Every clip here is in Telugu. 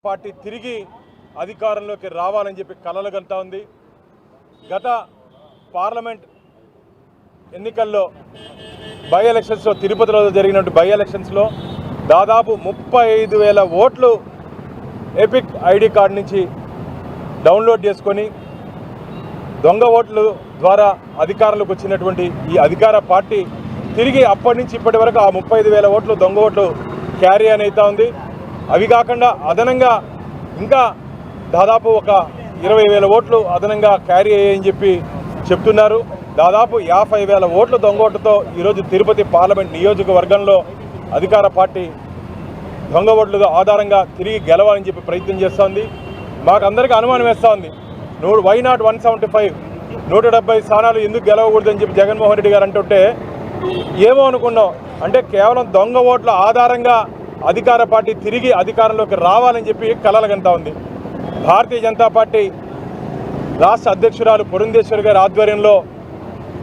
పార్టీ తిరిగి అధికారంలోకి రావాలని చెప్పి కలలు కంటా ఉంది. గత పార్లమెంట్ ఎన్నికల్లో బై ఎలక్షన్స్లో తిరుపతిలో జరిగినట్టు బై ఎలక్షన్స్లో దాదాపు 35,000 ఓట్లు ఎపిక్ ఐడి కార్డు నుంచి డౌన్లోడ్ చేసుకొని దొంగ ఓట్ల ద్వారా అధికారంలోకి వచ్చినటువంటి ఈ అధికార పార్టీ తిరిగి అప్పటి నుంచి ఇప్పటి వరకు ఆ 35,000 ఓట్లు దొంగ ఓట్లు క్యారీ అని అవుతా ఉంది. అవి కాకుండా అదనంగా ఇంకా దాదాపు ఒక 20,000 ఓట్లు అదనంగా క్యారీ అయ్యాయని చెప్పి చెప్తున్నారు. దాదాపు 50,000 ఓట్లు దొంగ ఓట్లతో ఈరోజు తిరుపతి పార్లమెంట్ నియోజకవర్గంలో అధికార పార్టీ దొంగ ఓట్ల ఆధారంగా తిరిగి గెలవాలని చెప్పి ప్రయత్నం చేస్తోంది. మాకందరికీ అనుమానం వేస్తూ ఉంది. వై నాట్ 175 170 స్థానాలు ఎందుకు గెలవకూడదని చెప్పి జగన్మోహన్ రెడ్డి గారు అంటుంటే ఏమో అనుకున్నాం. అంటే కేవలం దొంగ ఓట్ల ఆధారంగా అధికార పార్టీ తిరిగి అధికారంలోకి రావాలని చెప్పి కలలు కంటా ఉంది. భారతీయ జనతా పార్టీ రాష్ట్ర అధ్యక్షురాలు పురంధేశ్వరి గారి ఆధ్వర్యంలో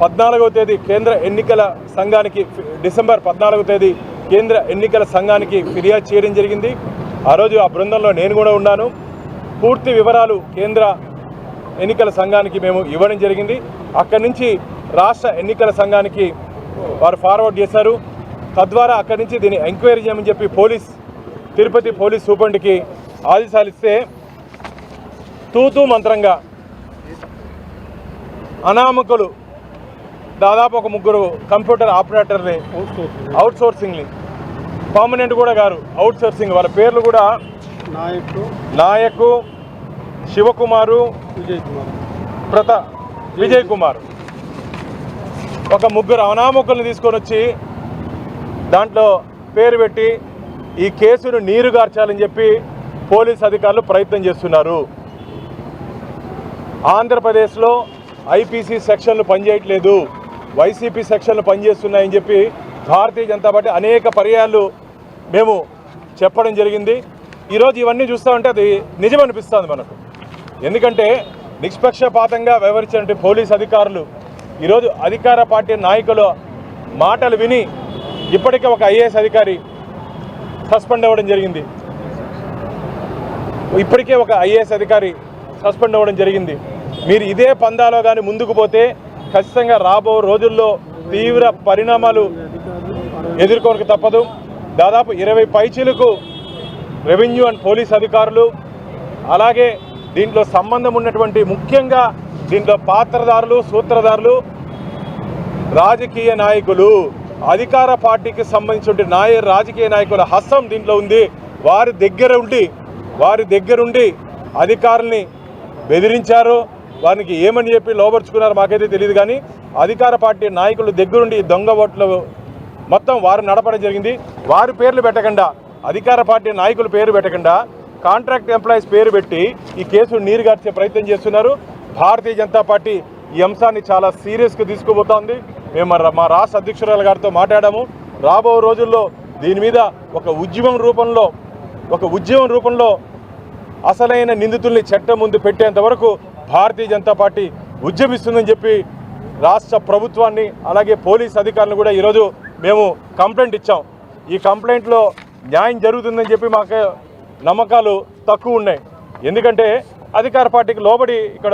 14వ తేదీ కేంద్ర ఎన్నికల సంఘానికి డిసెంబర్ 14వ తేదీ కేంద్ర ఎన్నికల సంఘానికి ఫిర్యాదు చేయడం జరిగింది. ఆ రోజు ఆ బృందంలో నేను కూడా ఉన్నాను. పూర్తి వివరాలు కేంద్ర ఎన్నికల సంఘానికి మేము ఇవ్వడం జరిగింది. అక్కడి నుంచి రాష్ట్ర ఎన్నికల సంఘానికి వారు ఫార్వర్డ్ చేశారు. తద్వారా అక్కడి నుంచి దీన్ని ఎంక్వైరీ చేయమని చెప్పి తిరుపతి పోలీస్ సూపరింటెండెంట్కి ఆదేశాలు ఇస్తే తూతూ మంత్రంగా అనామకులు దాదాపు ఒక 3 కంప్యూటర్ ఆపరేటర్ని అవుట్సోర్సింగ్ని పర్మనెంట్ కూడా గారు అవుట్సోర్సింగ్ వాళ్ళ పేర్లు కూడా నాయకు శివకుమారు విజయ్ కుమార్ ఒక 3 అనామకులను తీసుకొని వచ్చి దాంట్లో పేరు పెట్టి ఈ కేసును నీరుగార్చాలని చెప్పి పోలీస్ అధికారులు ప్రయత్నం చేస్తున్నారు. ఆంధ్రప్రదేశ్లో ఐపీసీ సెక్షన్లు పనిచేయట్లేదు, వైసీపీ సెక్షన్లు పనిచేస్తున్నాయని చెప్పి భారతీయ జనతా పార్టీ అనేక పర్యాయాలు మేము చెప్పడం జరిగింది. ఈరోజు ఇవన్నీ చూస్తూ ఉంటే అది నిజమనిపిస్తుంది మనకు. ఎందుకంటే నిష్పక్షపాతంగా వ్యవహరించినటువంటి పోలీస్ అధికారులు ఈరోజు అధికార పార్టీ నాయకుల మాటలు విని ఇప్పటికే ఒక ఐఏఎస్ అధికారి సస్పెండ్ అవ్వడం జరిగింది. మీరు ఇదే పందాలో కానీ ముందుకు పోతే ఖచ్చితంగా రాబో రోజుల్లో తీవ్ర పరిణామాలు ఎదుర్కోక తప్పదు. దాదాపు 20 పైచీలకు రెవెన్యూ అండ్ పోలీస్ అధికారులు అలాగే దీంట్లో సంబంధం ఉన్నటువంటి ముఖ్యంగా దీంట్లో పాత్రదారులు సూత్రధారులు రాజకీయ నాయకులు అధికార పార్టీకి సంబంధించిన రాజకీయ నాయకుల హస్తం దీంట్లో ఉంది. వారి దగ్గరుండి అధికారుల్ని బెదిరించారు. వారికి ఏమని చెప్పి లోబర్చుకున్నారో మాకైతే తెలియదు. కానీ అధికార పార్టీ నాయకుల దగ్గరుండి దొంగ ఓట్లు మొత్తం వారు నడపడం జరిగింది. వారి పేర్లు పెట్టకుండా అధికార పార్టీ నాయకుల పేరు పెట్టకుండా కాంట్రాక్ట్ ఎంప్లాయీస్ పేరు పెట్టి ఈ కేసును నీరుగార్చే ప్రయత్నం చేస్తున్నారు. భారతీయ జనతా పార్టీ ఈ అంశాన్ని చాలా సీరియస్గా తీసుకుపోతోంది. మేము మా రాష్ట్ర అధ్యక్షురాలు గారితో మాట్లాడాము. రాబో రోజుల్లో దీని మీద ఒక ఉద్యమం రూపంలో అసలైన నిందితుల్ని చట్టం ముందు పెట్టేంత వరకు భారతీయ జనతా పార్టీ ఉద్యమిస్తుందని చెప్పి రాష్ట్ర ప్రభుత్వాన్ని అలాగే పోలీస్ అధికారులను కూడా ఈరోజు మేము కంప్లైంట్ ఇచ్చాం. ఈ కంప్లైంట్లో న్యాయం జరుగుతుందని చెప్పి మాకు నమ్మకాలు తక్కువ ఉన్నాయి. ఎందుకంటే అధికార పార్టీకి లోబడి ఇక్కడ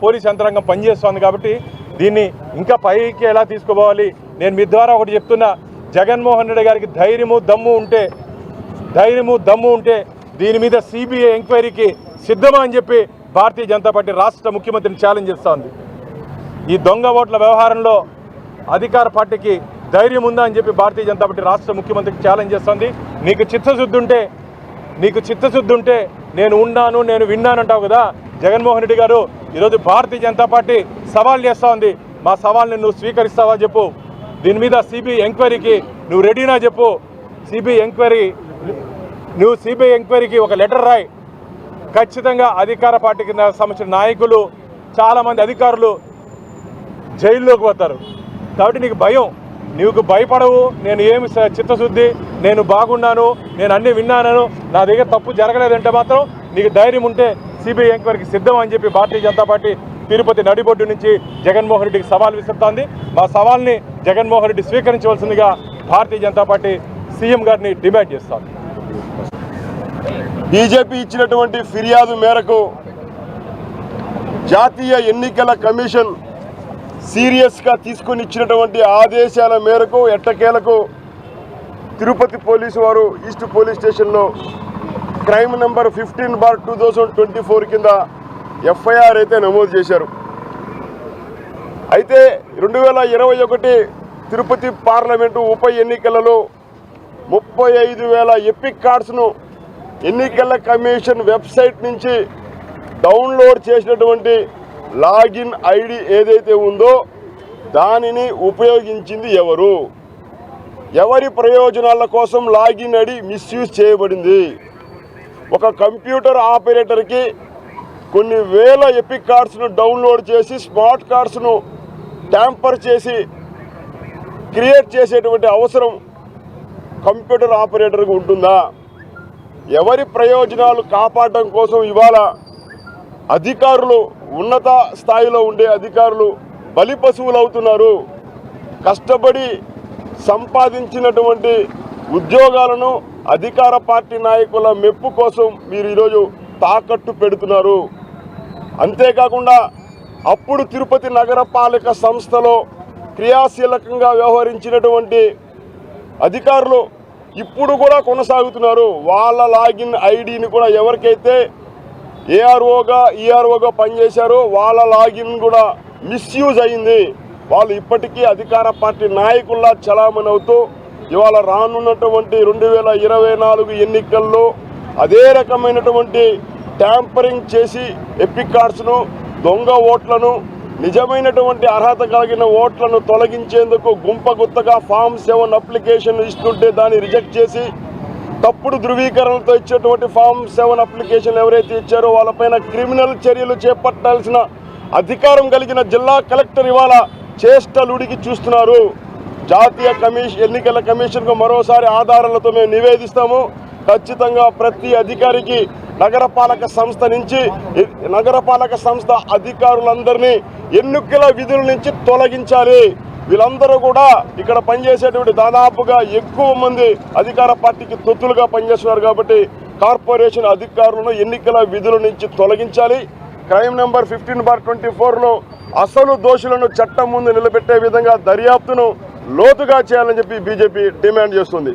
పోలీస్ యంత్రాంగం పనిచేస్తోంది. కాబట్టి దీన్ని ఇంకా పైకి ఎలా తీసుకుపోవాలి, నేను మీ ద్వారా ఒకటి చెప్తున్నా. జగన్మోహన్ రెడ్డి గారికి ధైర్యము దమ్ము ఉంటే దీని మీద సిబిఐ ఎంక్వైరీకి సిద్ధమా అని చెప్పి భారతీయ జనతా పార్టీ రాష్ట్ర ముఖ్యమంత్రిని ఛాలెంజ్ చేస్తోంది. ఈ దొంగ ఓట్ల వ్యవహారంలో అధికార పార్టీకి ధైర్యం ఉందా అని చెప్పి భారతీయ జనతా పార్టీ రాష్ట్ర ముఖ్యమంత్రికి ఛాలెంజ్ చేస్తోంది. నీకు చిత్తశుద్ధి ఉంటే నేను ఉన్నాను, నేను విన్నానంటావు కదా జగన్మోహన్ రెడ్డి గారు. ఈరోజు భారతీయ జనతా పార్టీ సవాల్ చేస్తూ ఉంది. మా సవాల్ని నువ్వు స్వీకరిస్తావా చెప్పు. దీని మీద సిబిఐ ఎంక్వైరీకి నువ్వు రెడీనా చెప్పు. సిబిఐ ఎంక్వైరీకి ఒక లెటర్ రాయి. ఖచ్చితంగా అధికార పార్టీకి సంబంధించిన నాయకులు చాలామంది అధికారులు జైల్లోకి పోతారు. కాబట్టి నీకు భయపడవు. నేను ఏమి చిత్తశుద్ధి, నేను బాగున్నాను, నేను అన్నీ విన్నాను, నా దగ్గర తప్పు జరగలేదంటే మాత్రం నీకు ధైర్యం ఉంటే సిబిఐ ఎంక్వైరీకి సిద్ధం అని చెప్పి భారతీయ జనతా పార్టీ తిరుపతి నడిబొడ్డు నుంచి జగన్మోహన్ రెడ్డికి సవాల్ విసురుతోంది. మా సవాల్ని జగన్మోహన్ రెడ్డి స్వీకరించవలసిందిగా భారతీయ జనతా పార్టీ సీఎం గారిని డిమాండ్ చేస్తోంది. బీజేపీ ఇచ్చినటువంటి ఫిర్యాదు మేరకు జాతీయ ఎన్నికల కమిషన్ సీరియస్గా తీసుకుని ఇచ్చినటువంటి ఆదేశాల మేరకు ఎట్టకేలకు తిరుపతి పోలీసు వారు ఈస్ట్ పోలీస్ స్టేషన్లో క్రైమ్ నెంబర్ 15/2024 కింద ఎఫ్ఐఆర్ అయితే నమోదు చేశారు. అయితే 2021 తిరుపతి పార్లమెంటు ఉప ఎన్నికలలో 35,000 ఎపిక్ కార్డ్స్ను ఎన్నికల కమిషన్ వెబ్సైట్ నుంచి డౌన్లోడ్ చేసినటువంటి లాగిన్ ఐడి ఏదైతే ఉందో దానిని ఉపయోగించింది ఎవరి ప్రయోజనాల కోసం లాగిన్ ఐడి మిస్యూజ్ చేయబడింది. ఒక కంప్యూటర్ ఆపరేటర్కి కొన్ని వేల ఎపిక్ కార్డ్స్ను డౌన్లోడ్ చేసి స్మార్ట్ కార్డ్స్ను ట్యాంపర్ చేసి క్రియేట్ చేసేటువంటి అవసరం కంప్యూటర్ ఆపరేటర్కి ఉంటుందా? ఎవరి ప్రయోజనాలు కాపాడడం కోసం ఇవాళ అధికారులు, ఉన్నత స్థాయిలో ఉండే అధికారులు బలి పశువులు అవుతున్నారు. కష్టపడి సంపాదించినటువంటి ఉద్యోగాలను అధికార పార్టీ నాయకుల మెప్పు కోసం మీరు ఈరోజు తాకట్టు పెడుతున్నారు. అంతేకాకుండా అప్పుడు తిరుపతి నగరపాలక సంస్థలో క్రియాశీలకంగా వ్యవహరించినటువంటి అధికారులు ఇప్పుడు కూడా కొనసాగుతున్నారు. వాళ్ళ లాగిన్ ఐడిని కూడా ఎవరికైతే ఈఆర్ఓగా పనిచేశారో వాళ్ళ లాగిన్ కూడా మిస్యూజ్ అయింది. వాళ్ళు ఇప్పటికీ అధికార పార్టీ నాయకుల్లా చలామణి అవుతూ ఇవాళ రానున్నటువంటి 2024 ఎన్నికల్లో అదే రకమైనటువంటి ట్యాంపరింగ్ చేసి ఎపిక్ కార్డ్స్ను, దొంగ ఓట్లను, నిజమైనటువంటి అర్హత కలిగిన ఓట్లను తొలగించేందుకు గుంపగుత్తగా ఫామ్ 7 అప్లికేషన్ ఇస్తుంటే దాన్ని రిజెక్ట్ చేసి తప్పుడు ధృవీకరణలతో ఇచ్చేటువంటి ఫామ్ 7 అప్లికేషన్ ఎవరైతే ఇచ్చారో వాళ్ళపైన క్రిమినల్ చర్యలు చేపట్టాల్సిన అధికారం కలిగిన జిల్లా కలెక్టర్ ఇవాళ చేష్టలుడికి చూస్తున్నారు. జాతీయ ఎన్నికల కమిషన్కు మరోసారి ఆధారాలతో మేము నివేదిస్తాము. ఖచ్చితంగా ప్రతి అధికారికి నగరపాలక సంస్థ అధికారులందరినీ ఎన్నికల విధుల నుంచి తొలగించాలి. వీళ్ళందరూ కూడా ఇక్కడ పనిచేసేటువంటి దాదాపుగా ఎక్కువ మంది అధికార పార్టీకి తొత్తులుగా పనిచేస్తున్నారు. కాబట్టి కార్పొరేషన్ అధికారులను ఎన్నికల విధుల నుంచి తొలగించాలి. క్రైమ్ నెంబర్ 15/24లో అసలు దోషులను చట్టం ముందు నిలబెట్టే విధంగా దర్యాప్తును లోతుగా చేయాలని చెప్పి బీజేపీ డిమాండ్ చేస్తుంది.